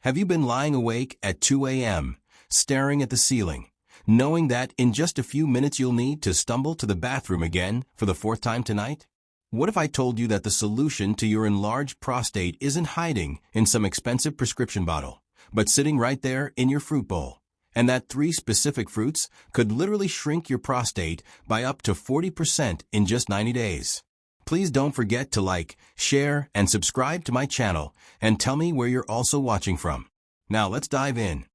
Have you been lying awake at 2 a.m., staring at the ceiling, knowing that in just a few minutes you'll need to stumble to the bathroom again for the fourth time tonight? What if I told you that the solution to your enlarged prostate isn't hiding in some expensive prescription bottle, but sitting right there in your fruit bowl, and that 3 specific fruits could literally shrink your prostate by up to 40% in just 90 days? Please don't forget to like, share, and subscribe to my channel, and tell me where you're also watching from. Now let's dive in.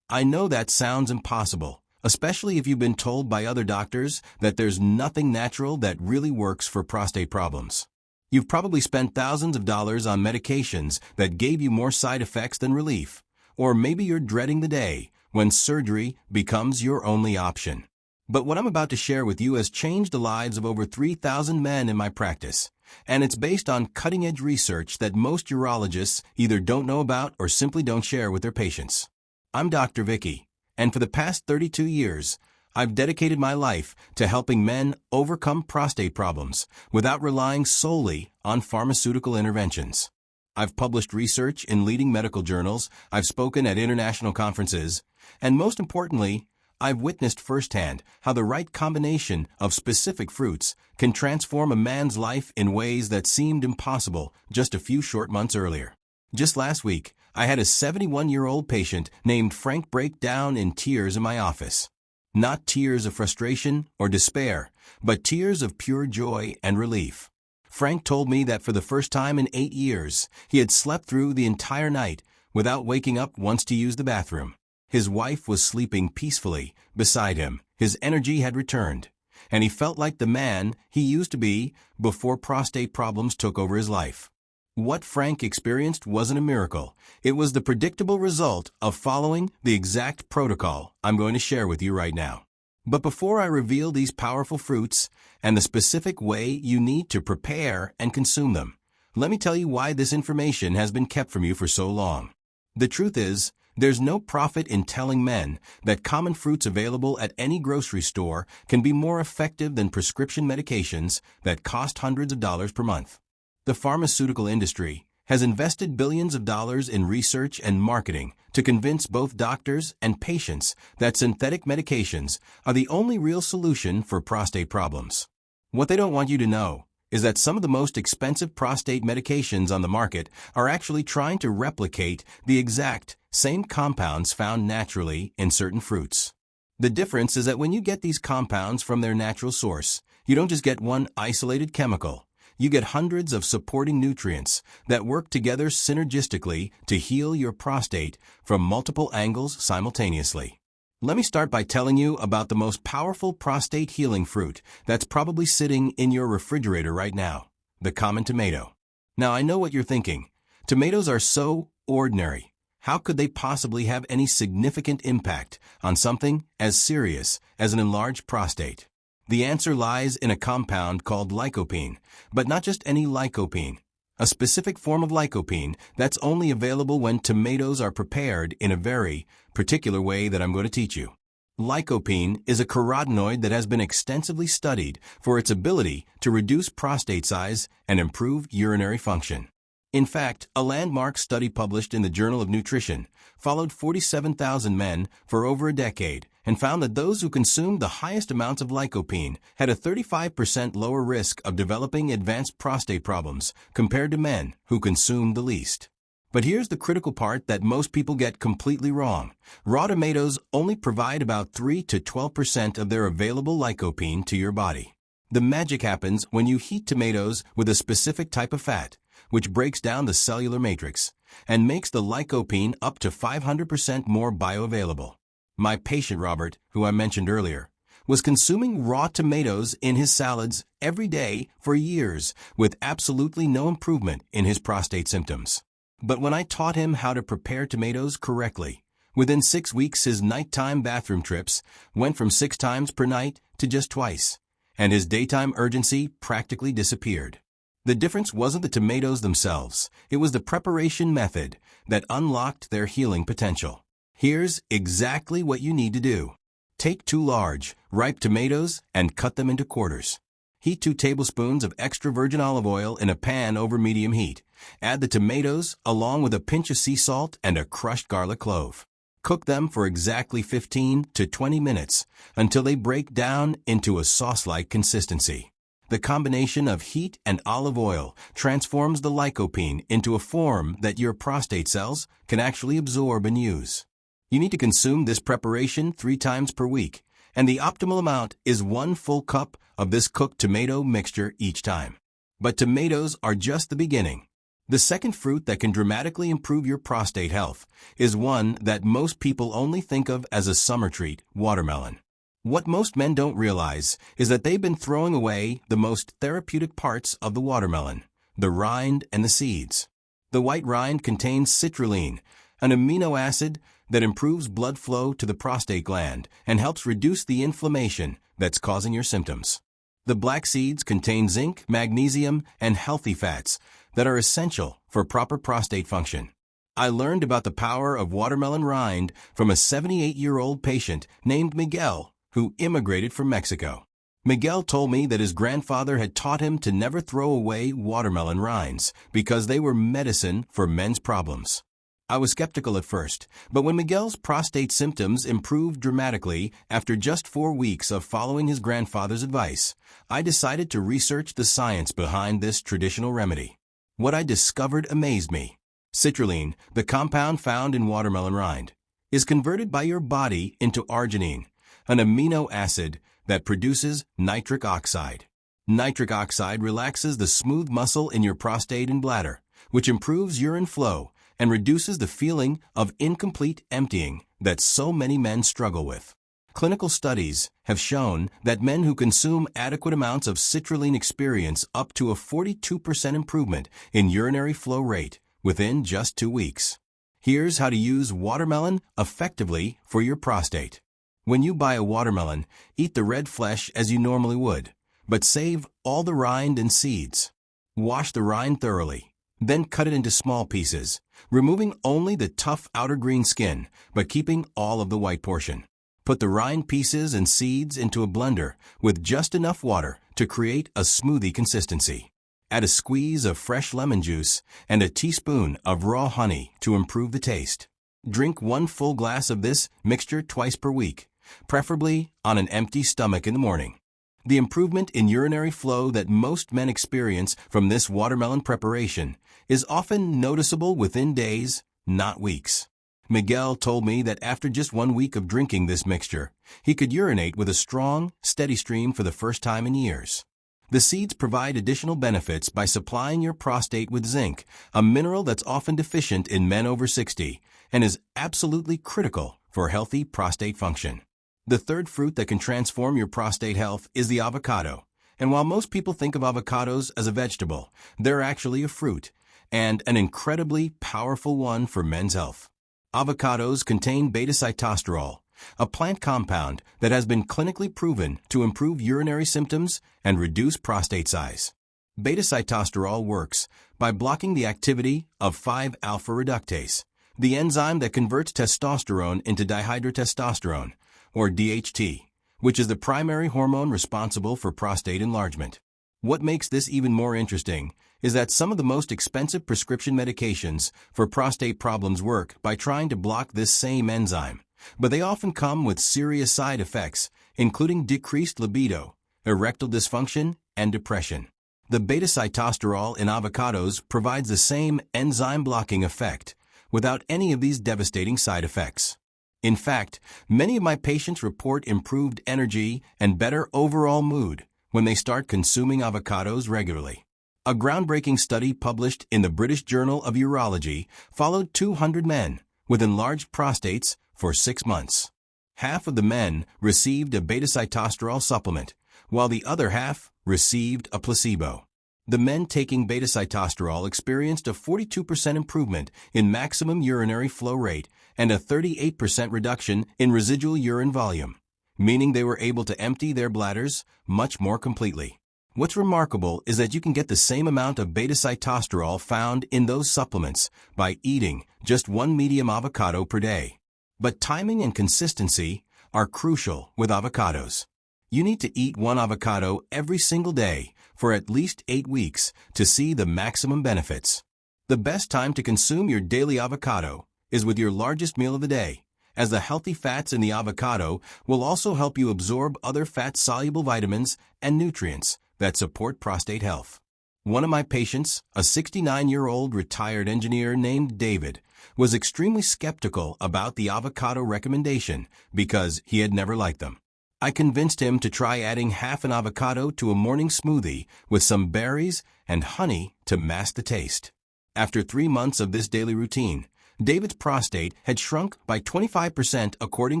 I know that sounds impossible, especially if you've been told by other doctors that there's nothing natural that really works for prostate problems. You've probably spent thousands of dollars on medications that gave you more side effects than relief, or maybe you're dreading the day when surgery becomes your only option. But what I'm about to share with you has changed the lives of over 3,000 men in my practice, and it's based on cutting-edge research that most urologists either don't know about or simply don't share with their patients. I'm Dr. Vicky, and for the past 32 years, I've dedicated my life to helping men overcome prostate problems without relying solely on pharmaceutical interventions. I've published research in leading medical journals, I've spoken at international conferences, and most importantly, I've witnessed firsthand how the right combination of specific fruits can transform a man's life in ways that seemed impossible just a few short months earlier. Just last week, I had a 71-year-old patient named Frank break down in tears in my office. Not tears of frustration or despair, but tears of pure joy and relief. Frank told me that for the first time in 8 years, he had slept through the entire night without waking up once to use the bathroom. His wife was sleeping peacefully beside him. His energy had returned, and he felt like the man he used to be before prostate problems took over his life. What Frank experienced wasn't a miracle. It was the predictable result of following the exact protocol I'm going to share with you right now. But before I reveal these powerful fruits and the specific way you need to prepare and consume them, let me tell you why this information has been kept from you for so long. The truth is, there's no profit in telling men that common fruits available at any grocery store can be more effective than prescription medications that cost hundreds of dollars per month. The pharmaceutical industry has invested billions of dollars in research and marketing to convince both doctors and patients that synthetic medications are the only real solution for prostate problems. What they don't want you to know is that some of the most expensive prostate medications on the market are actually trying to replicate the exact same compounds found naturally in certain fruits. The difference is that when you get these compounds from their natural source, you don't just get one isolated chemical. You get hundreds of supporting nutrients that work together synergistically to heal your prostate from multiple angles simultaneously. Let me start by telling you about the most powerful prostate healing fruit that's probably sitting in your refrigerator right now, the common tomato. Now, I know what you're thinking. Tomatoes are so ordinary. How could they possibly have any significant impact on something as serious as an enlarged prostate? The answer lies in a compound called lycopene, but not just any lycopene. A specific form of lycopene that's only available when tomatoes are prepared in a very particular way that I'm going to teach you. Lycopene is a carotenoid that has been extensively studied for its ability to reduce prostate size and improve urinary function. In fact, a landmark study published in the Journal of Nutrition followed 47,000 men for over a decade and found that those who consumed the highest amounts of lycopene had a 35% lower risk of developing advanced prostate problems compared to men who consumed the least. But here's the critical part that most people get completely wrong. Raw tomatoes only provide about 3 to 12% of their available lycopene to your body. The magic happens when you heat tomatoes with a specific type of fat, which breaks down the cellular matrix and makes the lycopene up to 500% more bioavailable. My patient Robert, who I mentioned earlier, was consuming raw tomatoes in his salads every day for years with absolutely no improvement in his prostate symptoms. But when I taught him how to prepare tomatoes correctly, within 6 weeks his nighttime bathroom trips went from 6 times per night to just twice, and his daytime urgency practically disappeared. The difference wasn't the tomatoes themselves, it was the preparation method that unlocked their healing potential. Here's exactly what you need to do. Take 2 large, ripe tomatoes and cut them into quarters. Heat 2 tablespoons of extra virgin olive oil in a pan over medium heat. Add the tomatoes along with a pinch of sea salt and a crushed garlic clove. Cook them for exactly 15 to 20 minutes until they break down into a sauce-like consistency. The combination of heat and olive oil transforms the lycopene into a form that your prostate cells can actually absorb and use. You need to consume this preparation 3 times per week, and the optimal amount is 1 full cup of this cooked tomato mixture each time. But tomatoes are just the beginning. The second fruit that can dramatically improve your prostate health is one that most people only think of as a summer treat: watermelon. What most men don't realize is that they've been throwing away the most therapeutic parts of the watermelon: the rind and the seeds. The white rind contains citrulline, an amino acid that improves blood flow to the prostate gland and helps reduce the inflammation that's causing your symptoms. The black seeds contain zinc, magnesium, and healthy fats that are essential for proper prostate function. I learned about the power of watermelon rind from a 78-year-old patient named Miguel, who immigrated from Mexico. Miguel told me that his grandfather had taught him to never throw away watermelon rinds because they were medicine for men's problems. I was skeptical at first, but when Miguel's prostate symptoms improved dramatically after just 4 weeks of following his grandfather's advice, I decided to research the science behind this traditional remedy. What I discovered amazed me. Citrulline, the compound found in watermelon rind, is converted by your body into arginine, an amino acid that produces nitric oxide. Nitric oxide relaxes the smooth muscle in your prostate and bladder, which improves urine flow and reduces the feeling of incomplete emptying that so many men struggle with. Clinical studies have shown that men who consume adequate amounts of citrulline experience up to a 42% improvement in urinary flow rate within just 2 weeks. Here's how to use watermelon effectively for your prostate. When you buy a watermelon, eat the red flesh as you normally would, but save all the rind and seeds. Wash the rind thoroughly, then cut it into small pieces, removing only the tough outer green skin, but keeping all of the white portion. Put the rind pieces and seeds into a blender with just enough water to create a smoothie consistency. Add a squeeze of fresh lemon juice and a teaspoon of raw honey to improve the taste. Drink 1 full glass of this mixture twice per week, preferably on an empty stomach in the morning. The improvement in urinary flow that most men experience from this watermelon preparation is often noticeable within days, not weeks. Miguel told me that after just 1 week of drinking this mixture, he could urinate with a strong, steady stream for the first time in years. The seeds provide additional benefits by supplying your prostate with zinc, a mineral that's often deficient in men over 60 and is absolutely critical for healthy prostate function. The third fruit that can transform your prostate health is the avocado. And while most people think of avocados as a vegetable, they're actually a fruit, and an incredibly powerful one for men's health. Avocados contain beta-sitosterol, a plant compound that has been clinically proven to improve urinary symptoms and reduce prostate size. Beta-sitosterol works by blocking the activity of 5-alpha reductase, the enzyme that converts testosterone into dihydrotestosterone, or DHT, which is the primary hormone responsible for prostate enlargement. What makes this even more interesting is that some of the most expensive prescription medications for prostate problems work by trying to block this same enzyme, but they often come with serious side effects, including decreased libido, erectile dysfunction, and depression. The beta-sitosterol in avocados provides the same enzyme-blocking effect without any of these devastating side effects. In fact, many of my patients report improved energy and better overall mood when they start consuming avocados regularly. A groundbreaking study published in the British Journal of Urology followed 200 men with enlarged prostates for 6 months. Half of the men received a beta-sitosterol supplement, while the other half received a placebo. The men taking beta-sitosterol experienced a 42% improvement in maximum urinary flow rate and a 38% reduction in residual urine volume, meaning they were able to empty their bladders much more completely. What's remarkable is that you can get the same amount of beta-sitosterol found in those supplements by eating just 1 medium avocado per day. But timing and consistency are crucial with avocados. You need to eat one avocado every single day for at least 8 weeks to see the maximum benefits. The best time to consume your daily avocado is with your largest meal of the day, as the healthy fats in the avocado will also help you absorb other fat-soluble vitamins and nutrients that support prostate health. One of my patients, a 69-year-old retired engineer named David, was extremely skeptical about the avocado recommendation because he had never liked them. I convinced him to try adding half an avocado to a morning smoothie with some berries and honey to mask the taste. After 3 months of this daily routine, David's prostate had shrunk by 25% according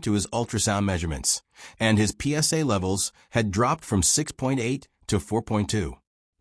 to his ultrasound measurements, and his PSA levels had dropped from 6.8 to 4.2.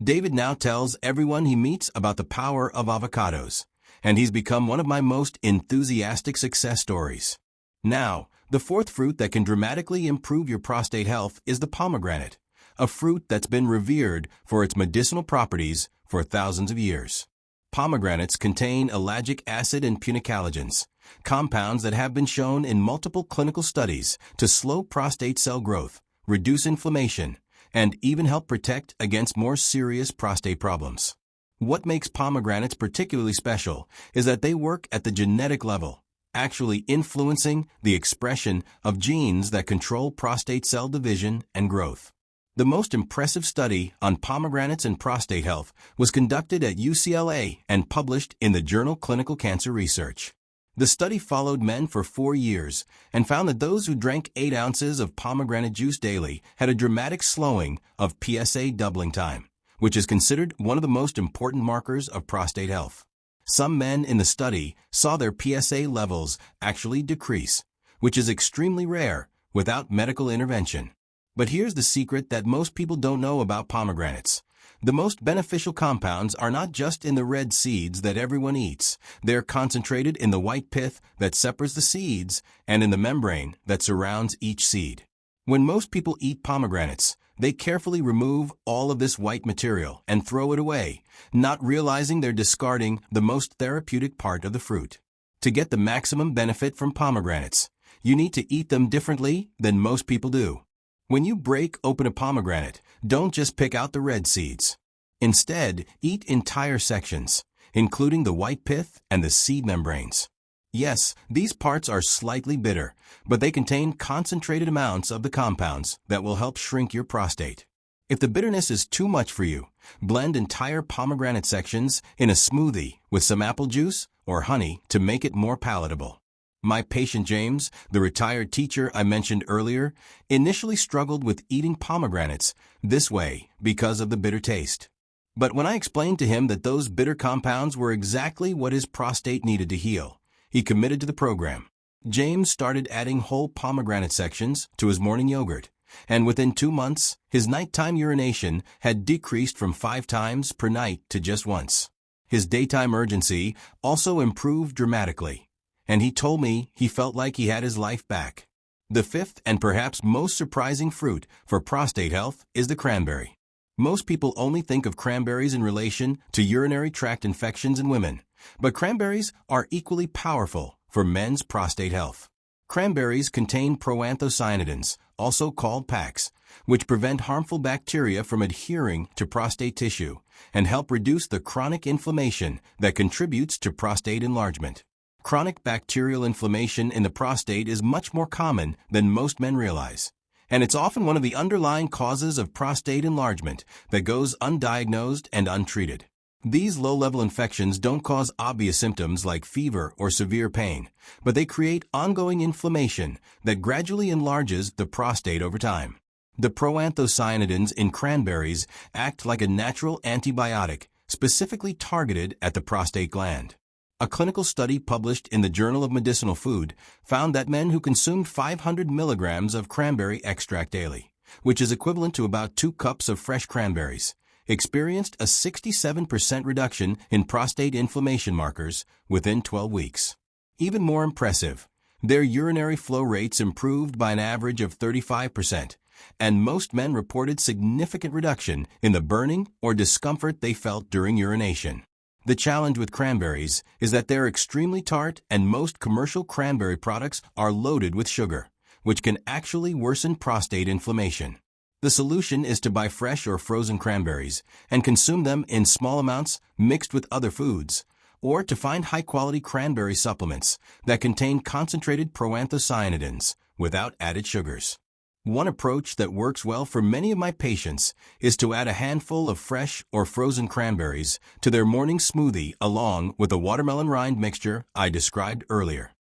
David now tells everyone he meets about the power of avocados, and he's become one of my most enthusiastic success stories. Now, the fourth fruit that can dramatically improve your prostate health is the pomegranate, a fruit that's been revered for its medicinal properties for thousands of years. Pomegranates contain ellagic acid and punicalagins, compounds that have been shown in multiple clinical studies to slow prostate cell growth, reduce inflammation, and even help protect against more serious prostate problems. What makes pomegranates particularly special is that they work at the genetic level, actually influencing the expression of genes that control prostate cell division and growth. The most impressive study on pomegranates and prostate health was conducted at UCLA and published in the journal Clinical Cancer Research. The study followed men for 4 years and found that those who drank 8 ounces of pomegranate juice daily had a dramatic slowing of PSA doubling time, which is considered one of the most important markers of prostate health. Some men in the study saw their PSA levels actually decrease, which is extremely rare without medical intervention. But here's the secret that most people don't know about pomegranates. The most beneficial compounds are not just in the red seeds that everyone eats. They're concentrated in the white pith that separates the seeds and in the membrane that surrounds each seed. When most people eat pomegranates, they carefully remove all of this white material and throw it away, not realizing they're discarding the most therapeutic part of the fruit. To get the maximum benefit from pomegranates, you need to eat them differently than most people do. When you break open a pomegranate, don't just pick out the red seeds. Instead, eat entire sections, including the white pith and the seed membranes. Yes, these parts are slightly bitter, but they contain concentrated amounts of the compounds that will help shrink your prostate. If the bitterness is too much for you, blend entire pomegranate sections in a smoothie with some apple juice or honey to make it more palatable. My patient James, the retired teacher I mentioned earlier, initially struggled with eating pomegranates this way because of the bitter taste. But when I explained to him that those bitter compounds were exactly what his prostate needed to heal, he committed to the program. James started adding whole pomegranate sections to his morning yogurt, and within 2 months, his nighttime urination had decreased from 5 times per night to just once. His daytime urgency also improved dramatically, and he told me he felt like he had his life back. The fifth and perhaps most surprising fruit for prostate health is the cranberry. Most people only think of cranberries in relation to urinary tract infections in women, but cranberries are equally powerful for men's prostate health. Cranberries contain proanthocyanidins, also called PACs, which prevent harmful bacteria from adhering to prostate tissue and help reduce the chronic inflammation that contributes to prostate enlargement. Chronic bacterial inflammation in the prostate is much more common than most men realize, and it's often one of the underlying causes of prostate enlargement that goes undiagnosed and untreated. These low-level infections don't cause obvious symptoms like fever or severe pain, but they create ongoing inflammation that gradually enlarges the prostate over time. The proanthocyanidins in cranberries act like a natural antibiotic specifically targeted at the prostate gland. A clinical study published in the Journal of Medicinal Food found that men who consumed 500 milligrams of cranberry extract daily, which is equivalent to about 2 cups of fresh cranberries, experienced a 67% reduction in prostate inflammation markers within 12 weeks. Even more impressive, their urinary flow rates improved by an average of 35%, and most men reported significant reduction in the burning or discomfort they felt during urination. The challenge with cranberries is that they're extremely tart, and most commercial cranberry products are loaded with sugar, which can actually worsen prostate inflammation. The solution is to buy fresh or frozen cranberries and consume them in small amounts mixed with other foods, or to find high-quality cranberry supplements that contain concentrated proanthocyanidins without added sugars. One approach that works well for many of my patients is to add a handful of fresh or frozen cranberries to their morning smoothie along with the watermelon rind mixture I described earlier.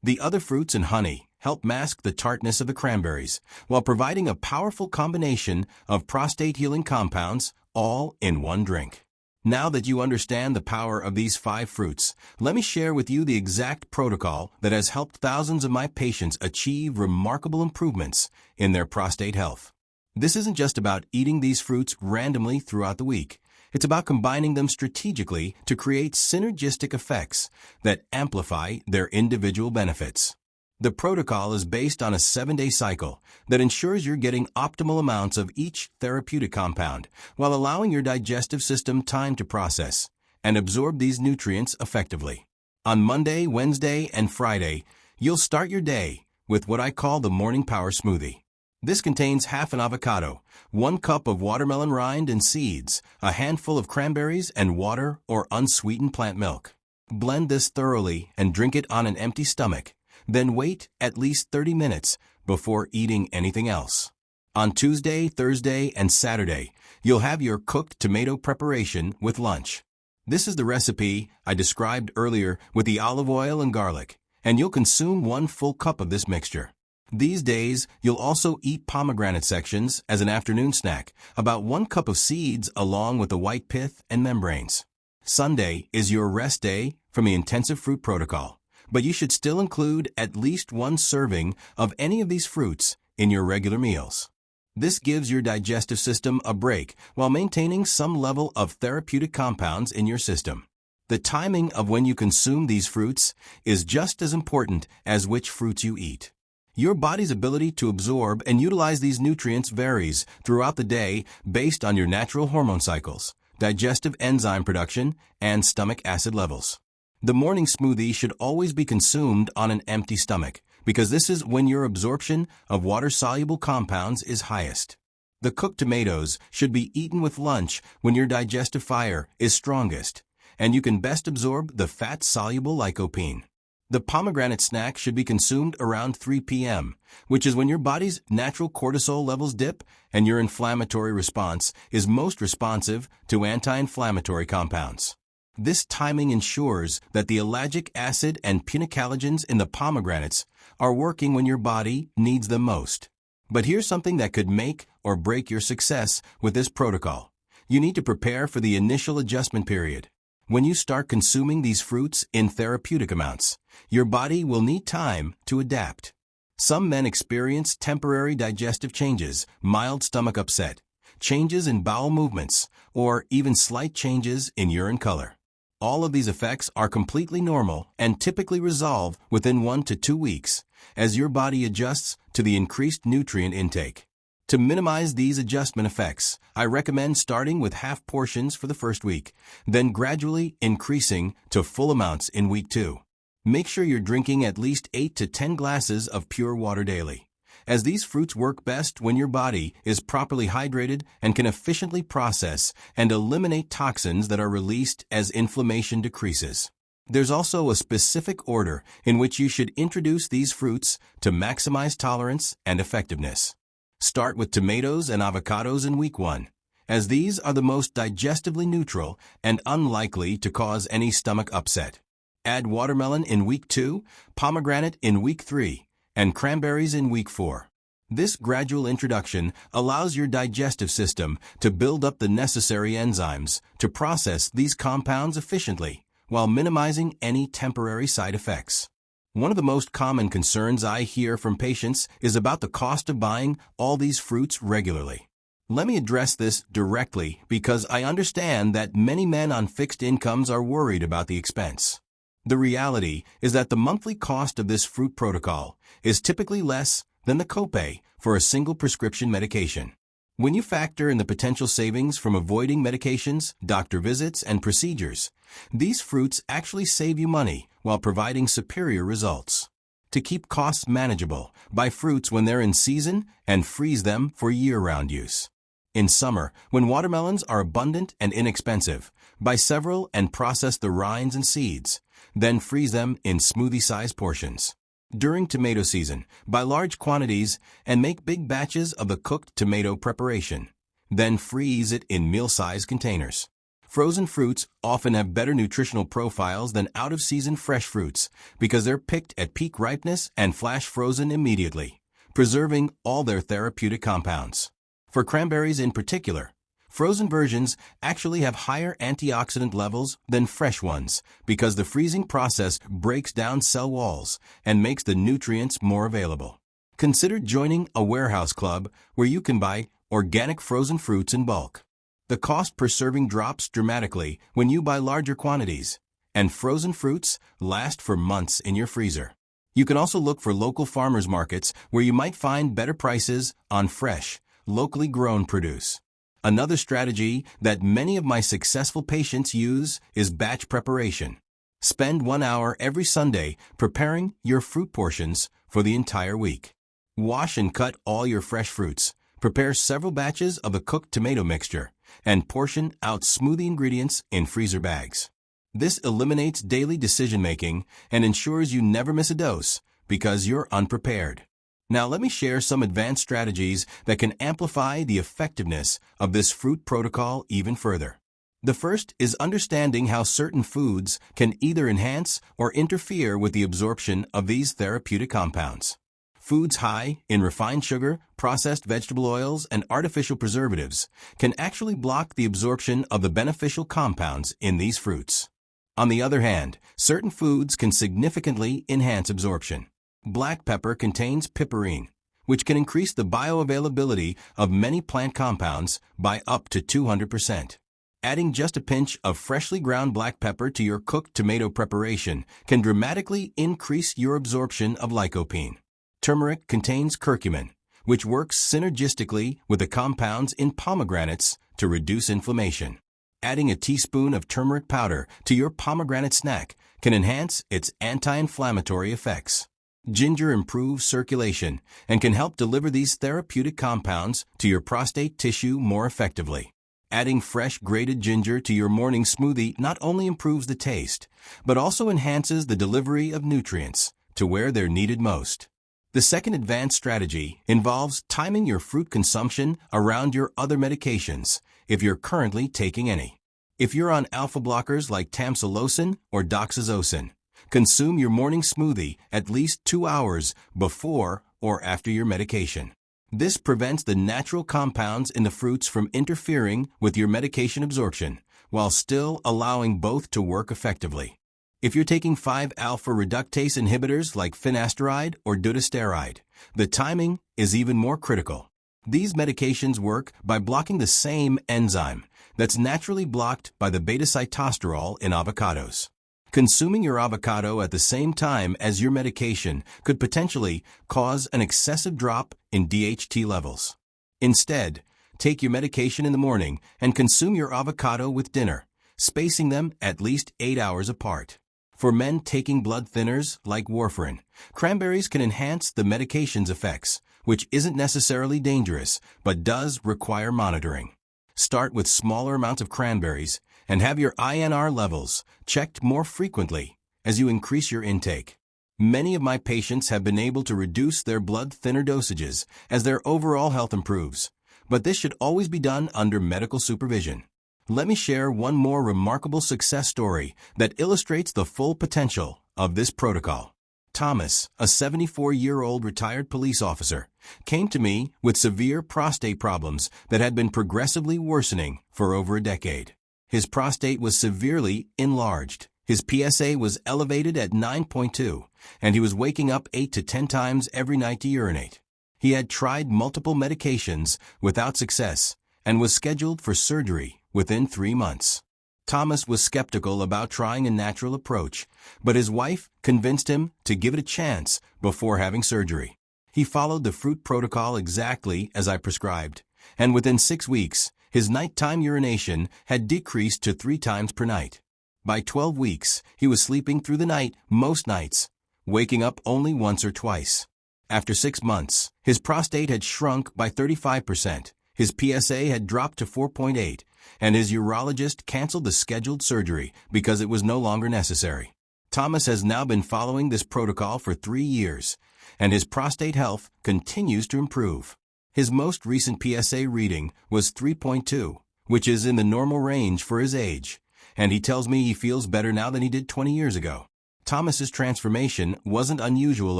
The other fruits and honey help mask the tartness of the cranberries while providing a powerful combination of prostate-healing compounds all in one drink. Now that you understand the power of these 5 fruits, let me share with you the exact protocol that has helped thousands of my patients achieve remarkable improvements in their prostate health. This isn't just about eating these fruits randomly throughout the week. It's about combining them strategically to create synergistic effects that amplify their individual benefits. The protocol is based on a 7-day cycle that ensures you're getting optimal amounts of each therapeutic compound while allowing your digestive system time to process and absorb these nutrients effectively. On Monday, Wednesday, and Friday, you'll start your day with what I call the Morning Power Smoothie. This contains half an avocado, 1 cup of watermelon rind and seeds, a handful of cranberries, and water or unsweetened plant milk. Blend this thoroughly and drink it on an empty stomach. Then wait at least 30 minutes before eating anything else. On Tuesday, Thursday, and Saturday, you'll have your cooked tomato preparation with lunch. This is the recipe I described earlier with the olive oil and garlic, and you'll consume 1 full cup of this mixture. These days, you'll also eat pomegranate sections as an afternoon snack, about 1 cup of seeds along with the white pith and membranes. Sunday is your rest day from the intensive fruit protocol, but you should still include at least 1 serving of any of these fruits in your regular meals. This gives your digestive system a break while maintaining some level of therapeutic compounds in your system. The timing of when you consume these fruits is just as important as which fruits you eat. Your body's ability to absorb and utilize these nutrients varies throughout the day based on your natural hormone cycles, digestive enzyme production, and stomach acid levels. The morning smoothie should always be consumed on an empty stomach because this is when your absorption of water-soluble compounds is highest. The cooked tomatoes should be eaten with lunch when your digestive fire is strongest, and you can best absorb the fat-soluble lycopene. The pomegranate snack should be consumed around 3 p.m., which is when your body's natural cortisol levels dip and your inflammatory response is most responsive to anti-inflammatory compounds. This timing ensures that the ellagic acid and pinnacalogens in the pomegranates are working when your body needs them most. But here's something that could make or break your success with this protocol. You need to prepare for the initial adjustment period. When you start consuming these fruits in therapeutic amounts, your body will need time to adapt. Some men experience temporary digestive changes, mild stomach upset, changes in bowel movements, or even slight changes in urine color. All of these effects are completely normal and typically resolve within 1 to 2 weeks as your body adjusts to the increased nutrient intake. To minimize these adjustment effects, I recommend starting with half portions for the first week, then gradually increasing to full amounts in week 2. Make sure you're drinking at least 8 to 10 glasses of pure water daily, as these fruits work best when your body is properly hydrated and can efficiently process and eliminate toxins that are released as inflammation decreases. There's also a specific order in which you should introduce these fruits to maximize tolerance and effectiveness. Start with tomatoes and avocados in week 1, as these are the most digestively neutral and unlikely to cause any stomach upset. Add watermelon in week 2, pomegranate in week 3, and cranberries in week 4. This gradual introduction allows your digestive system to build up the necessary enzymes to process these compounds efficiently while minimizing any temporary side effects. One of the most common concerns I hear from patients is about the cost of buying all these fruits regularly. Let me address this directly because I understand that many men on fixed incomes are worried about the expense. The reality is that the monthly cost of this fruit protocol is typically less than the copay for a single prescription medication. When you factor in the potential savings from avoiding medications, doctor visits, and procedures, these fruits actually save you money while providing superior results. To keep costs manageable, buy fruits when they're in season and freeze them for year-round use. In summer, when watermelons are abundant and inexpensive, buy several and process the rinds and seeds, then freeze them in smoothie-sized portions. During tomato season, buy large quantities and make big batches of the cooked tomato preparation. Then freeze it in meal-sized containers. Frozen fruits often have better nutritional profiles than out-of-season fresh fruits because they're picked at peak ripeness and flash frozen immediately, preserving all their therapeutic compounds. For cranberries in particular, frozen versions actually have higher antioxidant levels than fresh ones because the freezing process breaks down cell walls and makes the nutrients more available. Consider joining a warehouse club where you can buy organic frozen fruits in bulk. The cost per serving drops dramatically when you buy larger quantities, and frozen fruits last for months in your freezer. You can also look for local farmers markets where you might find better prices on fresh, locally grown produce. Another strategy that many of my successful patients use is batch preparation. Spend 1 hour every Sunday preparing your fruit portions for the entire week. Wash and cut all your fresh fruits. Prepare several batches of the cooked tomato mixture and portion out smoothie ingredients in freezer bags. This eliminates daily decision-making and ensures you never miss a dose because you're unprepared. Now let me share some advanced strategies that can amplify the effectiveness of this fruit protocol even further. The first is understanding how certain foods can either enhance or interfere with the absorption of these therapeutic compounds. Foods high in refined sugar, processed vegetable oils, and artificial preservatives can actually block the absorption of the beneficial compounds in these fruits. On the other hand, certain foods can significantly enhance absorption. Black pepper contains piperine, which can increase the bioavailability of many plant compounds by up to 200%. Adding just a pinch of freshly ground black pepper to your cooked tomato preparation can dramatically increase your absorption of lycopene. Turmeric contains curcumin, which works synergistically with the compounds in pomegranates to reduce inflammation. Adding a teaspoon of turmeric powder to your pomegranate snack can enhance its anti-inflammatory effects. Ginger improves circulation and can help deliver these therapeutic compounds to your prostate tissue more effectively. Adding fresh grated ginger to your morning smoothie not only improves the taste, but also enhances the delivery of nutrients to where they're needed most. The second advanced strategy involves timing your fruit consumption around your other medications, if you're currently taking any. If you're on alpha blockers like tamsulosin or doxazosin, consume your morning smoothie at least 2 hours before or after your medication. This prevents the natural compounds in the fruits from interfering with your medication absorption, while still allowing both to work effectively. If you're taking 5-alpha reductase inhibitors like finasteride or dutasteride, the timing is even more critical. These medications work by blocking the same enzyme that's naturally blocked by the beta-sitosterol in avocados. Consuming your avocado at the same time as your medication could potentially cause an excessive drop in DHT levels. Instead, take your medication in the morning and consume your avocado with dinner, spacing them at least 8 hours apart. For men taking blood thinners like warfarin, cranberries can enhance the medication's effects, which isn't necessarily dangerous, but does require monitoring. Start with smaller amounts of cranberries and have your INR levels checked more frequently as you increase your intake. Many of my patients have been able to reduce their blood thinner dosages as their overall health improves, but this should always be done under medical supervision. Let me share one more remarkable success story that illustrates the full potential of this protocol. Thomas, a 74-year-old retired police officer, came to me with severe prostate problems that had been progressively worsening for over a decade. His prostate was severely enlarged. His PSA was elevated at 9.2, and he was waking up 8 to 10 times every night to urinate. He had tried multiple medications without success and was scheduled for surgery within 3 months. Thomas was skeptical about trying a natural approach, but his wife convinced him to give it a chance before having surgery. He followed the fruit protocol exactly as I prescribed, and within 6 weeks, his nighttime urination had decreased to 3 times per night. By 12 weeks, he was sleeping through the night most nights, waking up only once or twice. After 6 months, his prostate had shrunk by 35%, his PSA had dropped to 4.8, and his urologist canceled the scheduled surgery because it was no longer necessary. Thomas has now been following this protocol for 3 years, and his prostate health continues to improve. His most recent PSA reading was 3.2, which is in the normal range for his age, and he tells me he feels better now than he did 20 years ago. Thomas's transformation wasn't unusual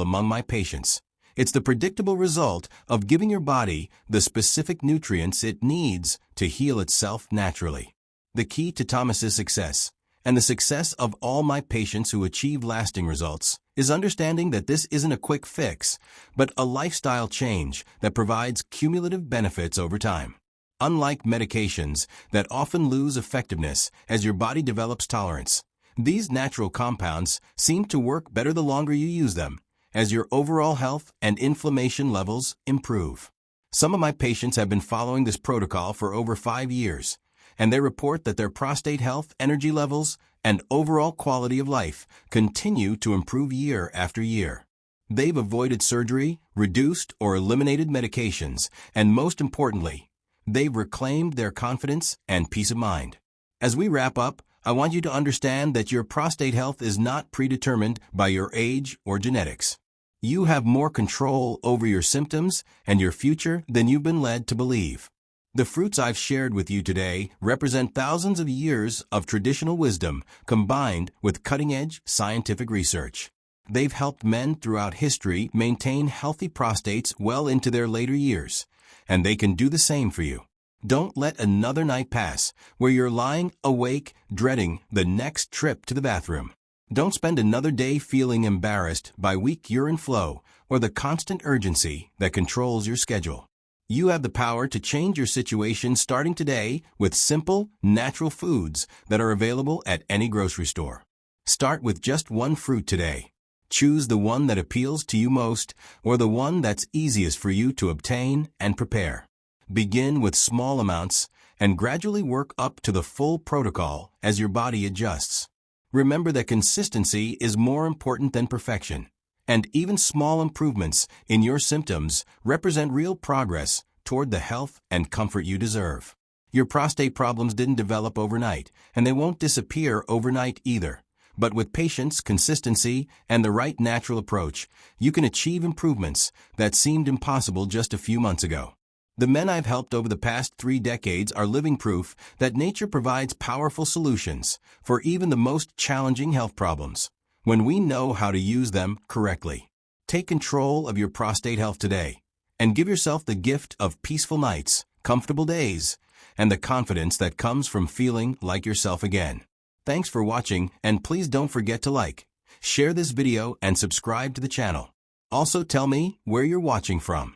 among my patients. It's the predictable result of giving your body the specific nutrients it needs to heal itself naturally. The key to Thomas's success, and the success of all my patients who achieve lasting results, is understanding that this isn't a quick fix, but a lifestyle change that provides cumulative benefits over time. Unlike medications that often lose effectiveness as your body develops tolerance, these natural compounds seem to work better the longer you use them, as your overall health and inflammation levels improve. Some of my patients have been following this protocol for over 5 years, and they report that their prostate health, energy levels, and overall quality of life continue to improve year after year. They've avoided surgery, reduced or eliminated medications, and most importantly, they've reclaimed their confidence and peace of mind. As we wrap up, I want you to understand that your prostate health is not predetermined by your age or genetics. You have more control over your symptoms and your future than you've been led to believe. The fruits I've shared with you today represent thousands of years of traditional wisdom combined with cutting-edge scientific research. They've helped men throughout history maintain healthy prostates well into their later years, and they can do the same for you. Don't let another night pass where you're lying awake dreading the next trip to the bathroom. Don't spend another day feeling embarrassed by weak urine flow or the constant urgency that controls your schedule. You have the power to change your situation starting today with simple, natural foods that are available at any grocery store. Start with just one fruit today. Choose the one that appeals to you most or the one that's easiest for you to obtain and prepare. Begin with small amounts and gradually work up to the full protocol as your body adjusts. Remember that consistency is more important than perfection, and even small improvements in your symptoms represent real progress toward the health and comfort you deserve. Your prostate problems didn't develop overnight, and they won't disappear overnight either. But with patience, consistency, and the right natural approach, you can achieve improvements that seemed impossible just a few months ago. The men I've helped over the past 3 decades are living proof that nature provides powerful solutions for even the most challenging health problems, when we know how to use them correctly. Take control of your prostate health today, and give yourself the gift of peaceful nights, comfortable days, and the confidence that comes from feeling like yourself again. Thanks for watching, and please don't forget to like, share this video, and subscribe to the channel. Also tell me where you're watching from.